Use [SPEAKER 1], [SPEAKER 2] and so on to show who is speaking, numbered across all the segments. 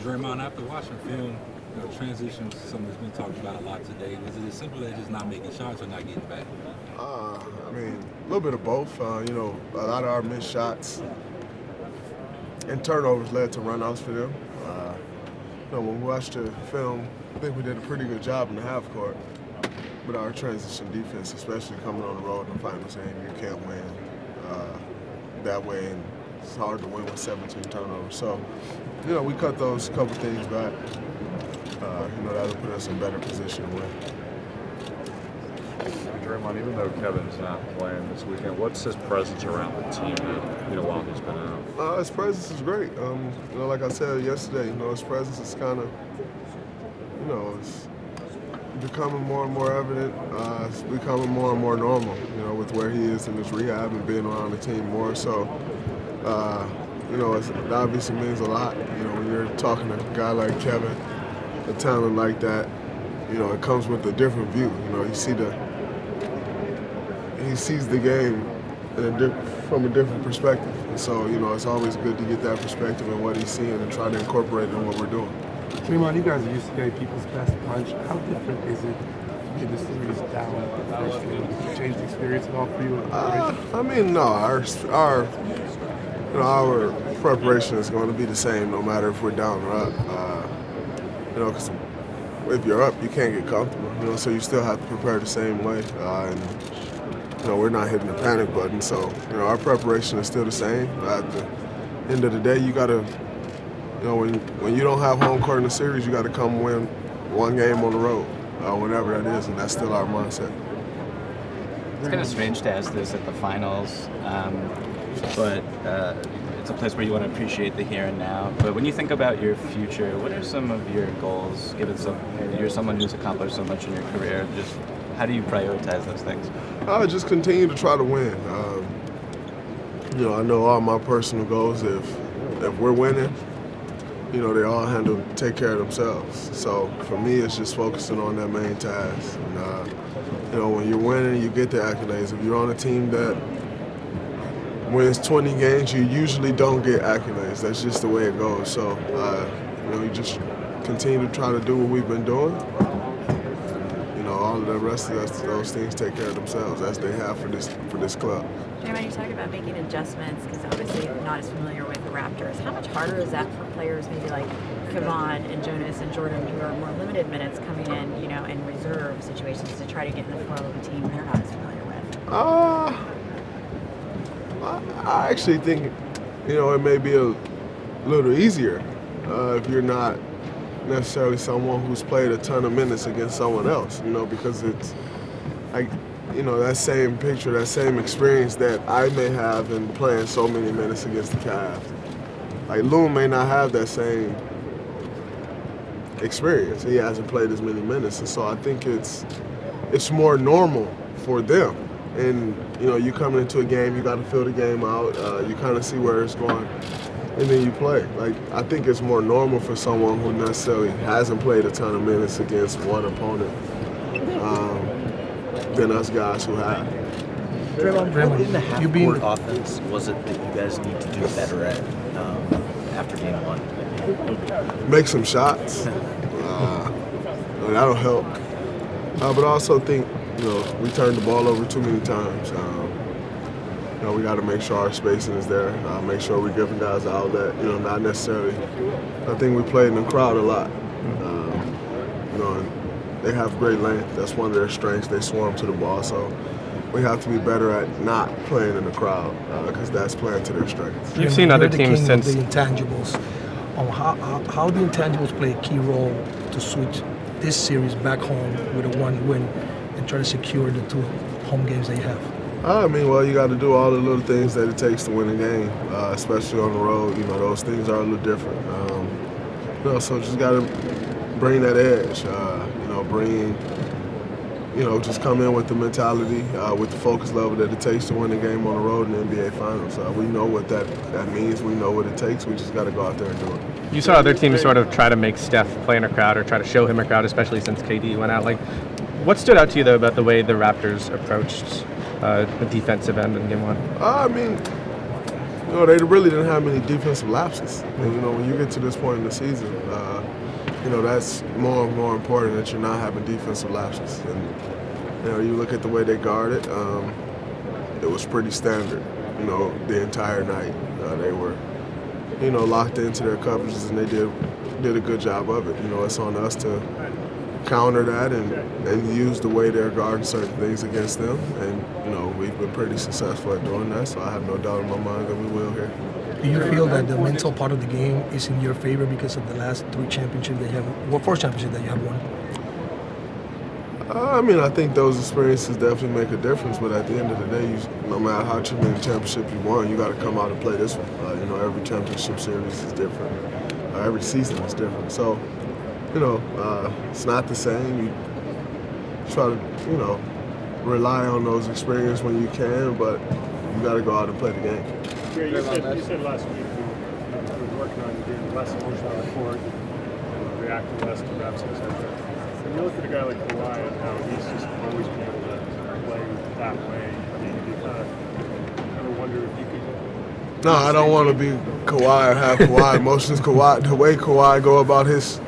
[SPEAKER 1] Draymond, after watching film, transitions, something that's been talked about a lot today, was it as simple as just not making shots or not getting back?
[SPEAKER 2] I mean, a little bit of both. A lot of our missed shots and turnovers led to runouts for them. When we watched the film, I think we did a pretty good job in the half court. But our transition defense, especially coming on the road in the finals game, you can't win that way, and it's hard to win with 17 turnovers. So, we cut those couple things back. That'll put us in a better position to win.
[SPEAKER 3] Draymond, even though Kevin's not playing this weekend, what's his presence around the team, while he's been out?
[SPEAKER 2] His presence is great. Like I said yesterday, his presence is kind of, it's becoming more and more evident. It's becoming more and more normal, with where he is in his rehab and being around the team more. So, it obviously means a lot. When you're talking to a guy like Kevin, a talent like that, it comes with a different view. He sees the game from a different perspective. And so, it's always good to get that perspective and what he's seeing and try to incorporate it in what we're doing.
[SPEAKER 4] Draymond, you guys are used to getting people's best punch. How different is it to get the series down officially? Does it change the experience at all for you?
[SPEAKER 2] No. Our preparation is going to be the same no matter if we're down or up. Because if you're up, you can't get comfortable. So you still have to prepare the same way. We're not hitting the panic button. So, our preparation is still the same. At the end of the day, you got to, when you don't have home court in the series, you got to come win one game on the road, whenever that is, and that's still our mindset.
[SPEAKER 5] It's kind of strange to ask this at the finals, but it's a place where you want to appreciate the here and now. But when you think about your future, what are some of your goals, given you're someone who's accomplished so much in your career? Just how do you prioritize those things?
[SPEAKER 2] Just continue to try to win. I know all my personal goals, if we're winning, they all take care of themselves. So for me, it's just focusing on that main task. And, when you're winning, you get the accolades. If you're on a team that wins 20 games, you usually don't get accolades. That's just the way it goes. So, you just continue to try to do what we've been doing. All of the rest of those things take care of themselves, as they have for this club.
[SPEAKER 6] Draymond, you talked about making adjustments because obviously you're not as familiar with the Raptors. How much harder is that for players maybe like Kevon and Jonas and Jordan, who are more limited minutes coming in, in reserve situations to try to get in the flow of a team they're not as familiar with?
[SPEAKER 2] I actually think, it may be a little easier if you're not necessarily someone who's played a ton of minutes against someone else, because it's like, that same picture, that same experience that I may have in playing so many minutes against the Cavs. Like, Loon may not have that same experience. He hasn't played as many minutes, and so I think it's more normal for them. And, you coming into a game, you got to feel the game out, you kind of see where it's going, and then you play. Like, I think it's more normal for someone who necessarily hasn't played a ton of minutes against one opponent than us guys who have.
[SPEAKER 7] Draymond, in the half-court offense was it that you guys need to do better at after game one?
[SPEAKER 2] Make some shots. That'll help. But I also think, we turned the ball over too many times. We got to make sure our spacing is there, make sure we're giving guys an outlet, not necessarily. I think we played in the crowd a lot. And they have great length. That's one of their strengths. They swarm to the ball. So we have to be better at not playing in the crowd because that's playing to their strengths.
[SPEAKER 4] You've seen other teams since the intangibles. How do intangibles play a key role to switch this series back home with a one win and try to secure the 2 home games that you have?
[SPEAKER 2] You got to do all the little things that it takes to win a game, especially on the road. Those things are a little different. So just got to bring that edge. Just come in with the mentality, with the focus level that it takes to win a game on the road in the NBA Finals. We know what that means. We know what it takes. We just got to go out there and do it.
[SPEAKER 8] You saw other teams sort of try to make Steph play in a crowd or try to show him a crowd, especially since KD went out. What stood out to you, though, about the way the Raptors approached the defensive end in game one?
[SPEAKER 2] they really didn't have many defensive lapses. And, when you get to this point in the season, that's more and more important that you're not having defensive lapses. And, you look at the way they guarded, it was pretty standard, the entire night. They were, locked into their coverages, and they did a good job of it. It's on us to counter that and use the way they're guarding certain things against them. And, we've been pretty successful at doing that, so I have no doubt in my mind that we will here.
[SPEAKER 4] Do you feel that the mental part of the game is in your favor because of the last 3 championships that you have, well, 4 championships that you have won?
[SPEAKER 2] I think those experiences definitely make a difference, but at the end of the day, no matter how many championships you won, you got to come out and play this one. Every championship series is different. Every season is different. So, it's not the same. You try to, rely on those experiences when you can, but you got to go out and play the game.
[SPEAKER 9] Jerry, you said last week you were working on being less emotional on the court, reacting less to reps, etc. When you look at a guy like Kawhi and how he's just always been able to play that way, you kind of wonder if you could.
[SPEAKER 2] No, I don't want to be Kawhi or have Kawhi emotions. The way Kawhi go about his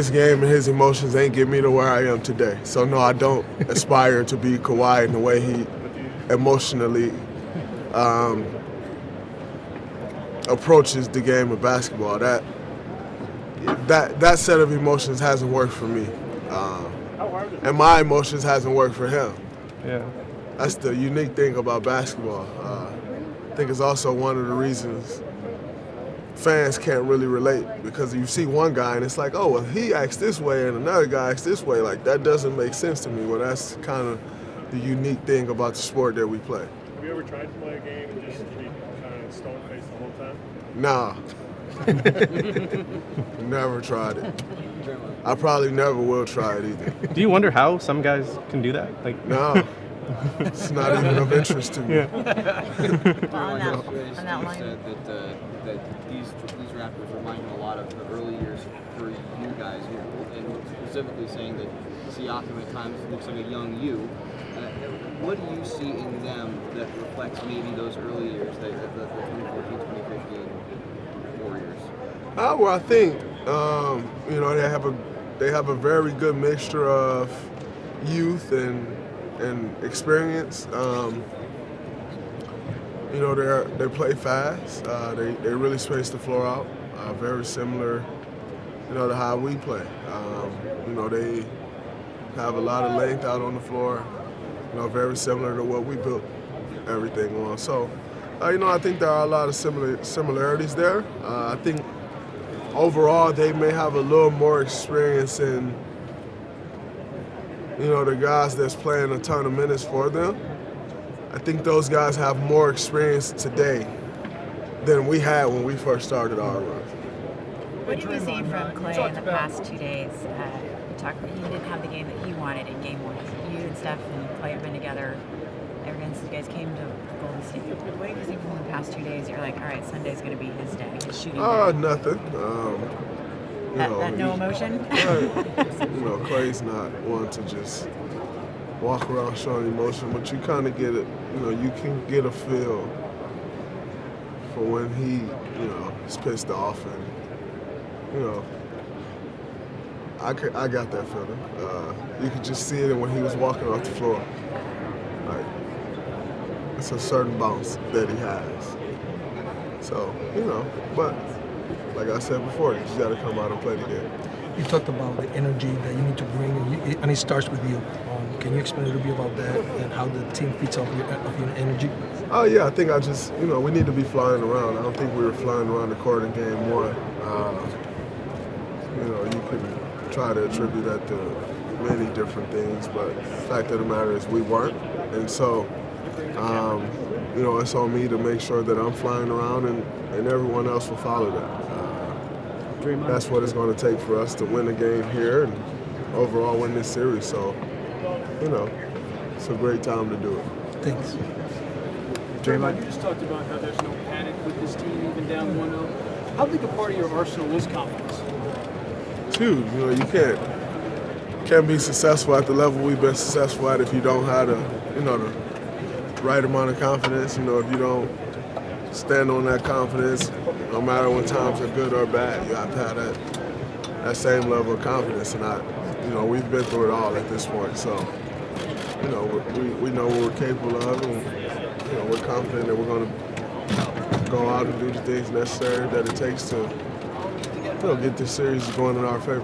[SPEAKER 2] game and his emotions ain't get me to where I am today. So no, I don't aspire to be Kawhi in the way he emotionally approaches the game of basketball. That set of emotions hasn't worked for me, and my emotions hasn't worked for him.
[SPEAKER 8] Yeah,
[SPEAKER 2] that's the unique thing about basketball. I think it's also one of the reasons fans can't really relate, because you see one guy and it's like, oh, well, he acts this way and another guy acts this way. Like, that doesn't make sense to me. Well, that's kind of the unique thing about the sport that we play.
[SPEAKER 9] Have you ever tried to play a game and just be kind of stone-faced the whole time?
[SPEAKER 2] Nah. Never tried it. I probably never will try it either.
[SPEAKER 8] Do you wonder how some guys can do that?
[SPEAKER 2] No. It's not even of interest to me.
[SPEAKER 8] Yeah.
[SPEAKER 6] On that line.
[SPEAKER 10] That these Raptors remind you a lot of the early years for you guys, and specifically saying that Siakam at times looks like a young you. What do you see in them that reflects maybe those early years, the 2014, 2015 Warriors?
[SPEAKER 2] Well, I think they have a very good mixture of youth and experience. They play fast. They really space the floor out. Very similar, to how we play. They have a lot of length out on the floor. Very similar to what we built everything on. So, I think there are a lot of similarities there. I think overall they may have a little more experience in, the guys that's playing a ton of minutes for them. I think those guys have more experience today than we had when we first started our run.
[SPEAKER 6] What have you seen from Clay in the past 2 days? He didn't have the game that he wanted in Game 1. You and Steph and Clay have been together ever since you guys came to Golden State. What have you seen from him the past 2 days? You're like, all right, Sunday's going to be his day. He's shooting.
[SPEAKER 2] Nothing.
[SPEAKER 6] No emotion?
[SPEAKER 2] Right. Clay's not one to just walk around showing emotion, but you kind of get it. You can get a feel for when he, is pissed off, and I got that feeling. You could just see it when he was walking off the floor. Like, it's a certain bounce that he has. So, but like I said before, you just got to come out and play the game.
[SPEAKER 4] You talked about the energy that you need to bring, and it starts with you. Can you explain a little bit about that and how the team feeds off your energy?
[SPEAKER 2] Yeah, I think we need to be flying around. I don't think we were flying around the court in Game 1. You can try to attribute that to many different things, but the fact of the matter is we weren't. And so, it's on me to make sure that I'm flying around and everyone else will follow that. That's what it's going to take for us to win a game here and overall win this series. So, it's a great time to do it.
[SPEAKER 4] Thanks.
[SPEAKER 11] Draymond, you just talked about how there's no panic with this team, even down 1-0. How big a part of your arsenal is confidence?
[SPEAKER 2] Huge. You can't be successful at the level we've been successful at if you don't have the right amount of confidence. If you don't stand on that confidence. No matter when times are good or bad, you have to have that same level of confidence. And we've been through it all at this point. So, we know what we're capable of, and we're confident that we're going to go out and do the things necessary that it takes to get this series going in our favor.